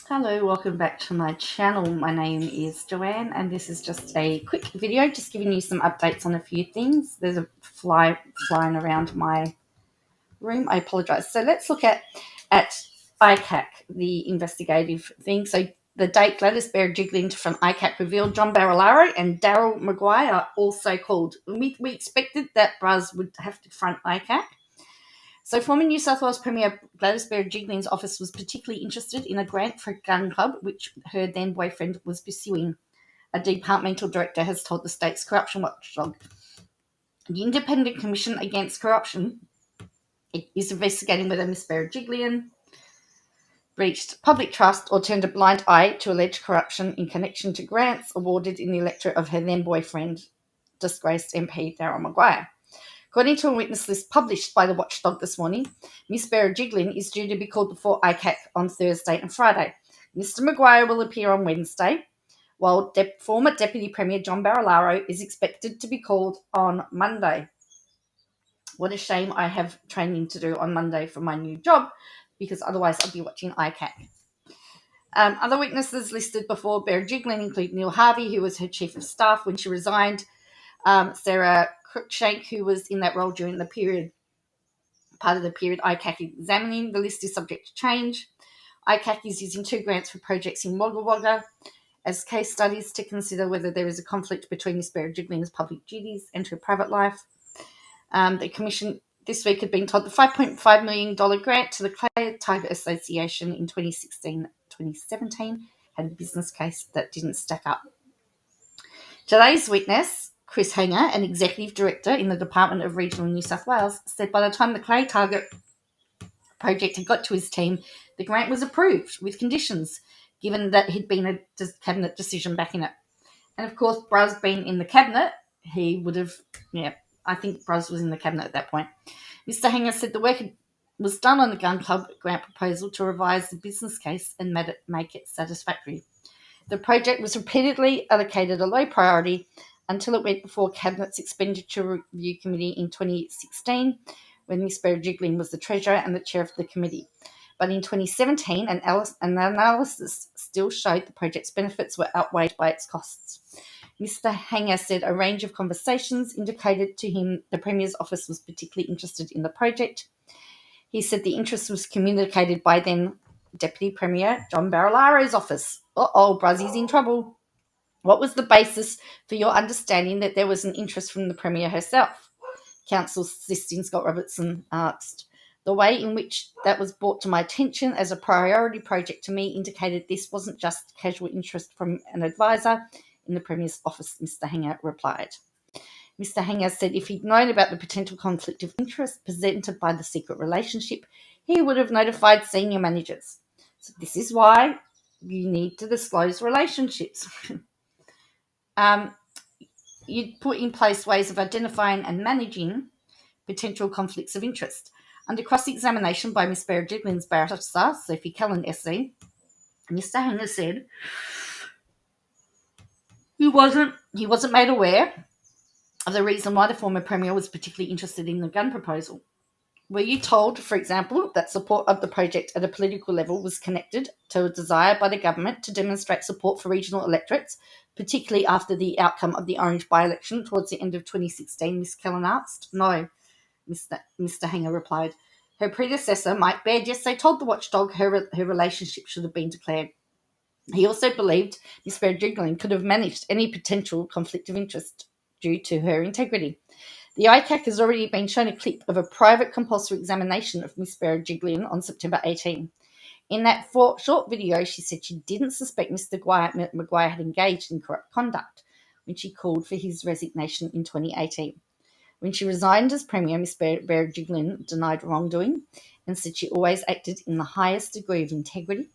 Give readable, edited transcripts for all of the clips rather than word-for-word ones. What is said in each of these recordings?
Hello, welcome back to my channel. My name is Joanne and this is just a quick video just giving you some updates on a few things. There's a fly flying around my room. I apologise. So let's look at ICAC, the investigative thing. So the date Gladys Berejiklian from ICAC revealed John Barilaro and Daryl Maguire are also called. We expected that Braz would have to front ICAC. So former New South Wales Premier Gladys Berejiklian's office was particularly interested in a grant for a gun club, which her then boyfriend was pursuing, a departmental director has told the state's corruption watchdog. The Independent Commission Against Corruption is investigating whether Ms Berejiklian breached public trust or turned a blind eye to alleged corruption in connection to grants awarded in the electorate of her then boyfriend, disgraced MP Daryl Maguire. According to a witness list published by the watchdog this morning, Ms Berejiklian is due to be called before ICAC on Thursday and Friday. Mr Maguire will appear on Wednesday, while former Deputy Premier John Barilaro is expected to be called on Monday. What a shame I have training to do on Monday for my new job, because otherwise I'll be watching ICAC. Other witnesses listed before Berejiklian include Neil Harvey, who was her chief of staff when she resigned, Sarah Cruikshank, who was in that role during the part of the period ICAC examining. The list is subject to change. ICAC is using 2 grants for projects in Wagga Wagga as case studies to consider whether there is a conflict between Ms Berejiklian's public duties and her private life. The Commission this week had been told the $5.5 million grant to the Cleo Smith Association in 2016-2017 had a business case that didn't stack up. Today's witness, Chris Hanger, an executive director in the Department of Regional New South Wales, said by the time the Clay Target project had got to his team, the grant was approved with conditions, given that he'd been a cabinet decision backing it. And of course, Braz being in the cabinet, he would have, I think Braz was in the cabinet at that point. Mr Hanger said the work was done on the gun club grant proposal to revise the business case and make it satisfactory. The project was repeatedly allocated a low priority until it went before Cabinet's Expenditure Review Committee in 2016, when Ms Berejiklian was the treasurer and the chair of the committee. But in 2017, an analysis still showed the project's benefits were outweighed by its costs. Mr Hanger said a range of conversations indicated to him the Premier's office was particularly interested in the project. He said the interest was communicated by then Deputy Premier John Barilaro's office. Brazzy's in trouble. What was the basis for your understanding that there was an interest from the Premier herself? Council Sistine Scott Robertson asked. The way in which that was brought to my attention as a priority project to me indicated this wasn't just casual interest from an advisor in the Premier's office, Mr Hanger replied. Mr Hanger said if he'd known about the potential conflict of interest presented by the secret relationship, he would have notified senior managers. So this is why you need to disclose relationships. You'd put in place ways of identifying and managing potential conflicts of interest. Under cross-examination by Ms Berejiklian's barrister, Sophie Callan SC, Mr Hanger said he wasn't made aware of the reason why the former Premier was particularly interested in the gun proposal. Were you told, for example, that support of the project at a political level was connected to a desire by the government to demonstrate support for regional electorates, particularly after the outcome of the Orange by-election towards the end of 2016, Ms Callan asked. No, Mr Hanger replied. Her predecessor, Mike Baird, yesterday told the watchdog her relationship should have been declared. He also believed Ms Berejiklian could have managed any potential conflict of interest due to her integrity. The ICAC has already been shown a clip of a private compulsory examination of Ms Berejiklian on September 18. In that short video, she said she didn't suspect Mr Maguire had engaged in corrupt conduct when she called for his resignation in 2018. When she resigned as Premier, Ms Berejiklian denied wrongdoing and said she always acted in the highest degree of integrity.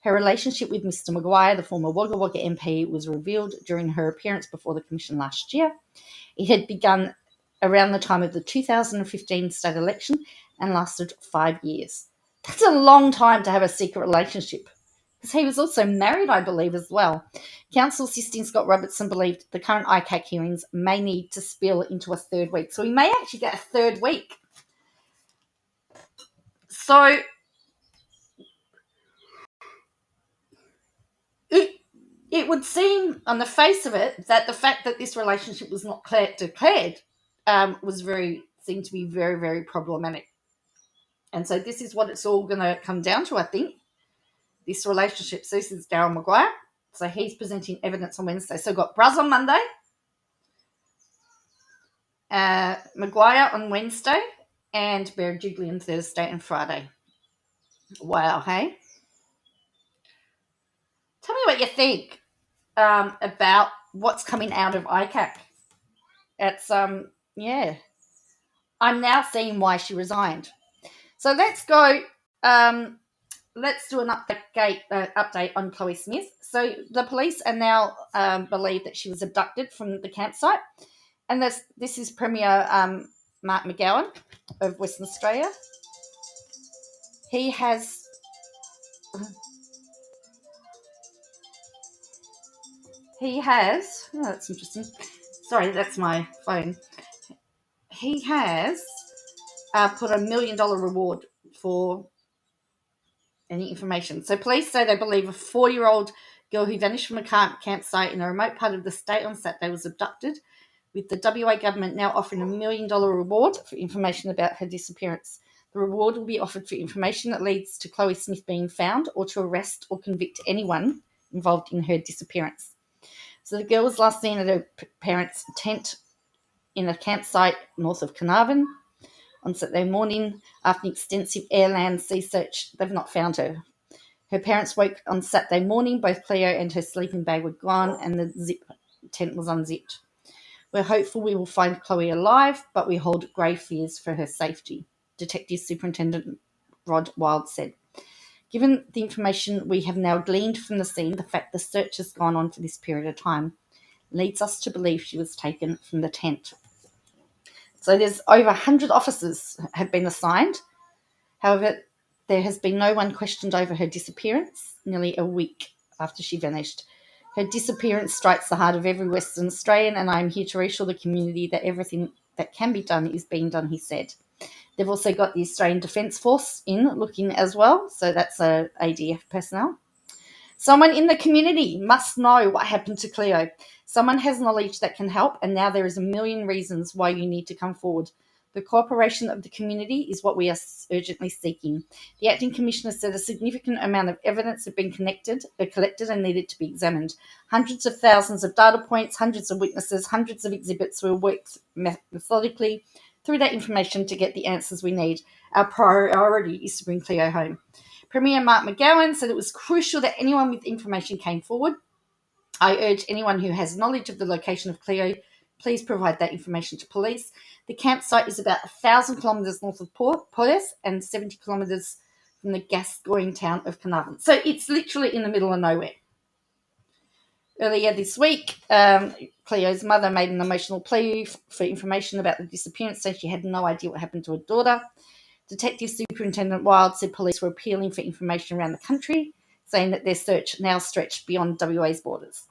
Her relationship with Mr Maguire, the former Wagga Wagga MP, was revealed during her appearance before the Commission last year. It had begun around the time of the 2015 state election and lasted 5 years. That's a long time to have a secret relationship. Because he was also married, I believe, as well. Council Sistine Scott Robertson believed the current ICAC hearings may need to spill into a third week. So we may actually get a third week. So It would seem on the face of it that the fact that this relationship was not declared seemed to be very, very problematic. And so this is what it's all going to come down to, I think, this relationship. So this is Darryl Maguire. So he's presenting evidence on Wednesday. So we've got Bruz on Monday, Maguire on Wednesday, and Berejiklian on Thursday and Friday. Wow, hey? Tell me what you think about what's coming out of ICAC. It's, yeah. I'm now seeing why she resigned. So let's go. Let's do an update on Cleo Smith. So the police are now believe that she was abducted from the campsite, and this is Premier Mark McGowan of Western Australia. He has. Oh, that's interesting. Sorry, that's my phone. He has put $1 million reward for any information. So police say they believe a 4-year-old girl who vanished from a campsite in a remote part of the state on Saturday was abducted, with the WA government now offering $1 million reward for information about her disappearance. The reward will be offered for information that leads to Cleo Smith being found or to arrest or convict anyone involved in her disappearance. So the girl was last seen at her parents' tent in a campsite north of Carnarvon on Saturday morning. After an extensive air, land, sea search, they've not found her. Her parents woke on Saturday morning. Both Cleo and her sleeping bag were gone, and the tent was unzipped. We're hopeful we will find Cleo alive, but we hold grave fears for her safety, Detective Superintendent Rod Wild said. Given the information we have now gleaned from the scene, the fact the search has gone on for this period of time leads us to believe she was taken from the tent. So there's over 100 officers have been assigned. However, there has been no one questioned over her disappearance nearly a week after she vanished. Her disappearance strikes the heart of every Western Australian, and I am here to reassure the community that everything that can be done is being done, he said. They've also got the Australian Defence Force in looking as well, so that's ADF personnel. Someone in the community must know what happened to Cleo. Someone has knowledge that can help, and now there is a million reasons why you need to come forward. The cooperation of the community is what we are urgently seeking. The Acting Commissioner said a significant amount of evidence had been collected and needed to be examined. Hundreds of thousands of data points, hundreds of witnesses, hundreds of exhibits will work methodically through that information to get the answers we need. Our priority is to bring Cleo home. Premier Mark McGowan said it was crucial that anyone with information came forward. I urge anyone who has knowledge of the location of Cleo, please provide that information to police. The campsite is about 1,000 kilometres north of Perth and 70 kilometres from the gas-scoring town of Carnarvon. So it's literally in the middle of nowhere. Earlier this week, Cleo's mother made an emotional plea for information about the disappearance, saying she had no idea what happened to her daughter. Detective Superintendent Wild said police were appealing for information around the country, saying that their search now stretched beyond WA's borders.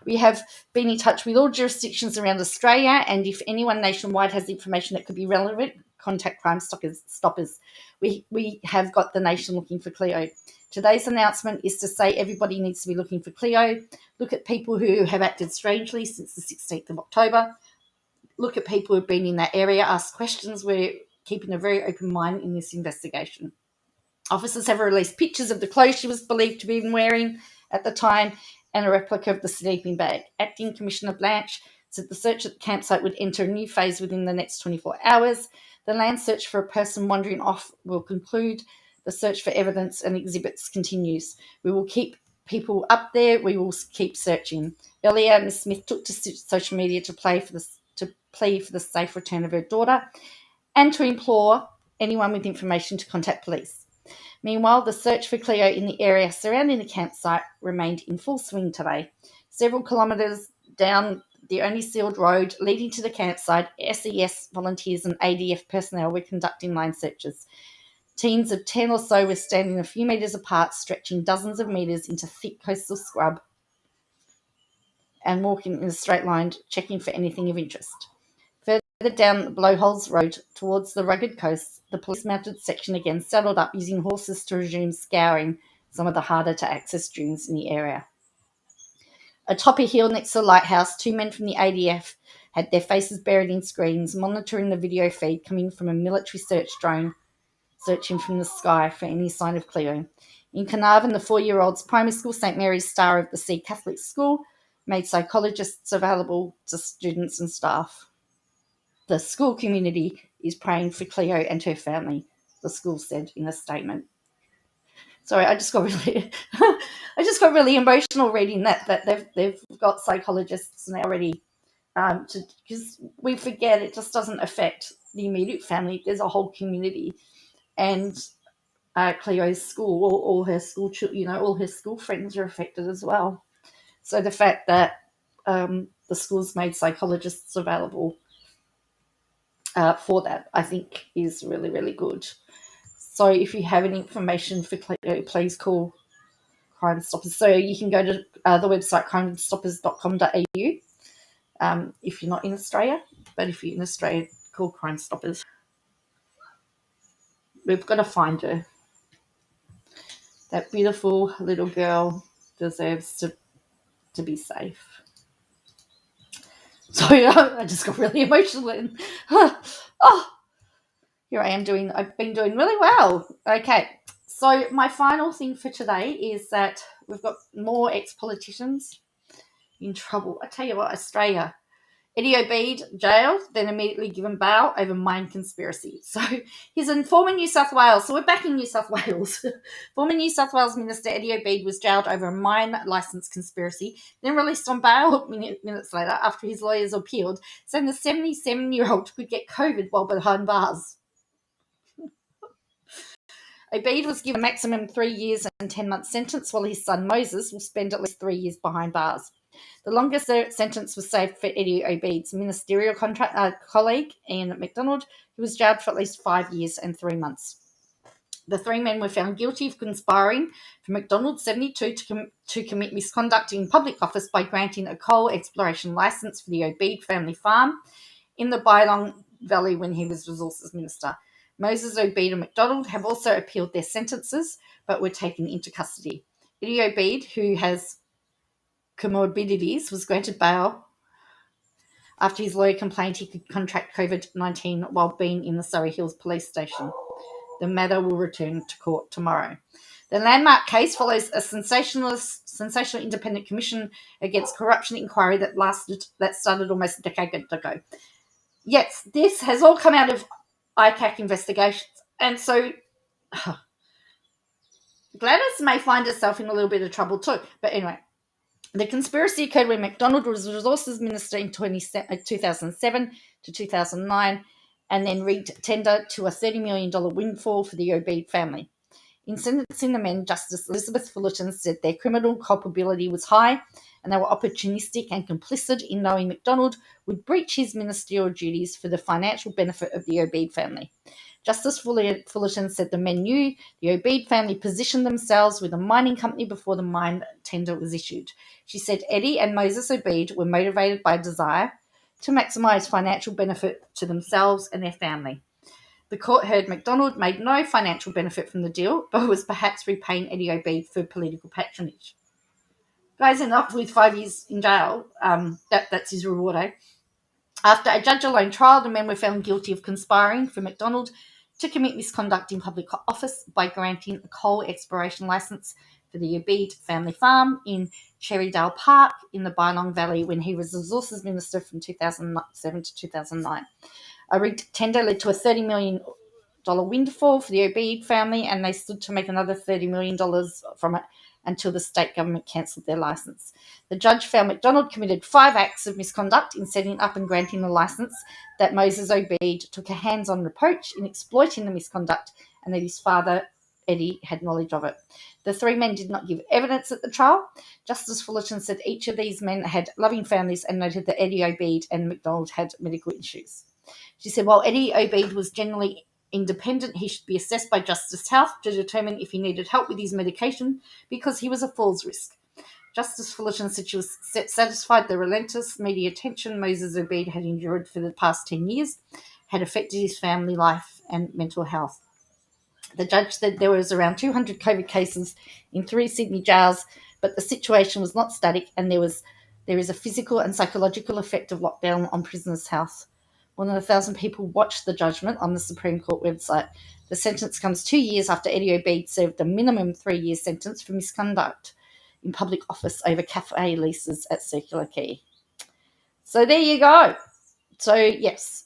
We have been in touch with all jurisdictions around Australia, and if anyone nationwide has information that could be relevant, contact Crime Stoppers. We have got the nation looking for Cleo. Today's announcement is to say everybody needs to be looking for Cleo. Look at people who have acted strangely since the 16th of October. Look at people who have been in that area, ask questions. We're keeping a very open mind in this investigation. Officers have released pictures of the clothes she was believed to be wearing at the time and a replica of the sleeping bag. Acting Commissioner Blanche said the search at the campsite would enter a new phase within the next 24 hours. The land search for a person wandering off will conclude. The search for evidence and exhibits continues. We will keep people up there. We will keep searching. Earlier, Ms. Smith took to social media to plea for the safe return of her daughter and to implore anyone with information to contact police. Meanwhile, the search for Cleo in the area surrounding the campsite remained in full swing today. Several kilometres down the only sealed road leading to the campsite, SES volunteers and ADF personnel were conducting line searches. Teams of 10 or so were standing a few metres apart, stretching dozens of metres into thick coastal scrub and walking in a straight line, checking for anything of interest. Further down the Blowholes Road towards the rugged coast, the police-mounted section again saddled up using horses to resume scouring some of the harder-to-access dunes in the area. Atop a hill next to the lighthouse, two men from the ADF had their faces buried in screens, monitoring the video feed coming from a military search drone, searching from the sky for any sign of Cleo. In Carnarvon, the 4-year-old's primary school, St. Mary's Star of the Sea Catholic School, made psychologists available to students and staff. The school community is praying for Cleo and her family, the school said in a statement. Sorry, I just got really emotional reading that they've got psychologists now already, because we forget it just doesn't affect the immediate family. There's a whole community, and Cleo's school, all her school, all her school friends are affected as well. So the fact that the school's made psychologists available for that, I think, is really, really good. So if you have any information for Cleo, please call Crime Stoppers. So you can go to the website crimestoppers.com.au if you're not in Australia. But if you're in Australia, call Crime Stoppers. We've got to find her. That beautiful little girl deserves to be safe. So I just got really emotional and here I am I've been doing really well. Okay, so my final thing for today is that we've got more ex-politicians in trouble. I tell you what, Australia. Eddie Obeid jailed, then immediately given bail over mine conspiracy. So he's in former New South Wales. So we're back in New South Wales. Former New South Wales Minister Eddie Obeid was jailed over a mine licence conspiracy, then released on bail minutes later after his lawyers appealed, saying the 77-year-old could get COVID while behind bars. Obeid was given a maximum 3 years and 10 months sentence, while his son Moses will spend at least 3 years behind bars. The longest sentence was saved for Eddie Obeid's ministerial colleague, Ian MacDonald, who was jailed for at least 5 years and 3 months. The three men were found guilty of conspiring for MacDonald, 72, to commit misconduct in public office by granting a coal exploration licence for the Obeid family farm in the Bylong Valley when he was Resources Minister. Moses, Obeid and MacDonald have also appealed their sentences but were taken into custody. Eddie Obeid, who has comorbidities, was granted bail after his lawyer complained he could contract COVID-19 while being in the Surrey Hills police station. The matter will return to court tomorrow. The landmark case follows a sensational independent commission against corruption inquiry that started almost a decade ago. Yes, this has all come out of ICAC investigations. And so Gladys may find herself in a little bit of trouble too. But anyway, the conspiracy occurred when MacDonald was Resources Minister in 2007 to 2009 and then rigged tender to a $30 million windfall for the Obeid family. In sentencing the men, Justice Elizabeth Fullerton said their criminal culpability was high and they were opportunistic and complicit in knowing MacDonald would breach his ministerial duties for the financial benefit of the Obeid family. Justice Fullerton said the men knew the Obeid family positioned themselves with a mining company before the mine tender was issued. She said Eddie and Moses Obeid were motivated by a desire to maximise financial benefit to themselves and their family. The court heard MacDonald made no financial benefit from the deal, but was perhaps repaying Eddie Obeid for political patronage. Guys ended up with 5 years in jail. That's his reward, eh? After a judge-alone trial, the men were found guilty of conspiring for MacDonald to commit misconduct in public office by granting a coal exploration licence for the Obeid family farm in Cherrydale Park in the Bylong Valley when he was Resources Minister from 2007 to 2009. A rigged tender led to a $30 million windfall for the Obeid family, and they stood to make another $30 million from it until the state government cancelled their licence. The judge found MacDonald committed 5 acts of misconduct in setting up and granting the licence, that Moses Obeid took a hands-on approach in exploiting the misconduct, and that his father, Eddie, had knowledge of it. The 3 men did not give evidence at the trial. Justice Fullerton said each of these men had loving families and noted that Eddie Obeid and MacDonald had medical issues. She said, while Eddie Obeid was generally independent, he should be assessed by Justice Health to determine if he needed help with his medication because he was a falls risk. Justice Fullerton said she was satisfied the relentless media attention Moses Obeid had endured for the past 10 years had affected his family life and mental health. The judge said there was around 200 COVID cases in 3 Sydney jails, but the situation was not static and there was There is a physical and psychological effect of lockdown on prisoners' health. More than 1,000 people watched the judgment on the Supreme Court website. The sentence comes 2 years after Eddie Obeid served a minimum 3-year sentence for misconduct in public office over cafe leases at Circular Quay. So there you go. So yes,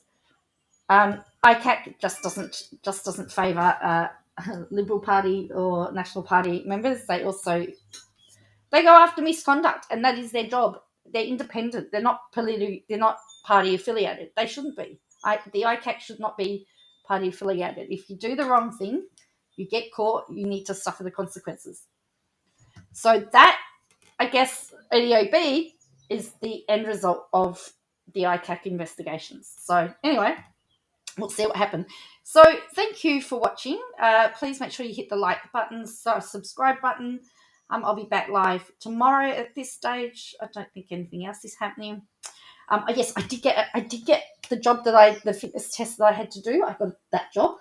ICAC just doesn't favour Liberal Party or National Party members. They go after misconduct, and that is their job. They're independent. They're not They're not party affiliated. They shouldn't be. The ICAC should not be party affiliated. If you do the wrong thing, you get caught. You need to suffer the consequences. So that, I guess, EDOB is the end result of the ICAC investigations. So anyway, we'll see what happens. So thank you for watching. Please make sure you hit the like button, subscribe button. I'll be back live tomorrow at this stage. I don't think anything else is happening. Yes, I did get the job the fitness test that I had to do. I got that job.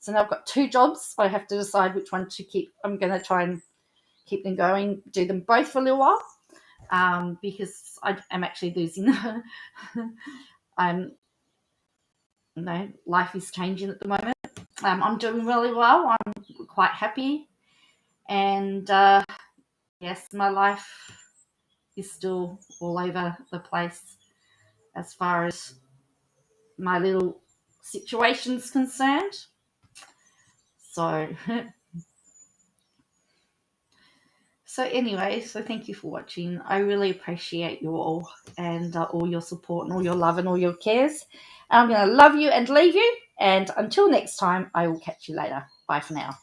So now I've got 2 jobs. I have to decide which one to keep. I'm going to try and keep them going, do them both for a little while, because I'm actually losing. Life is changing at the moment. I'm doing really well. I'm quite happy. And yes, my life is still all over the place as far as my little situation's concerned. So, anyway, thank you for watching. I really appreciate you all and all your support and all your love and all your cares. I'm going to love you and leave you. And until next time, I will catch you later. Bye for now.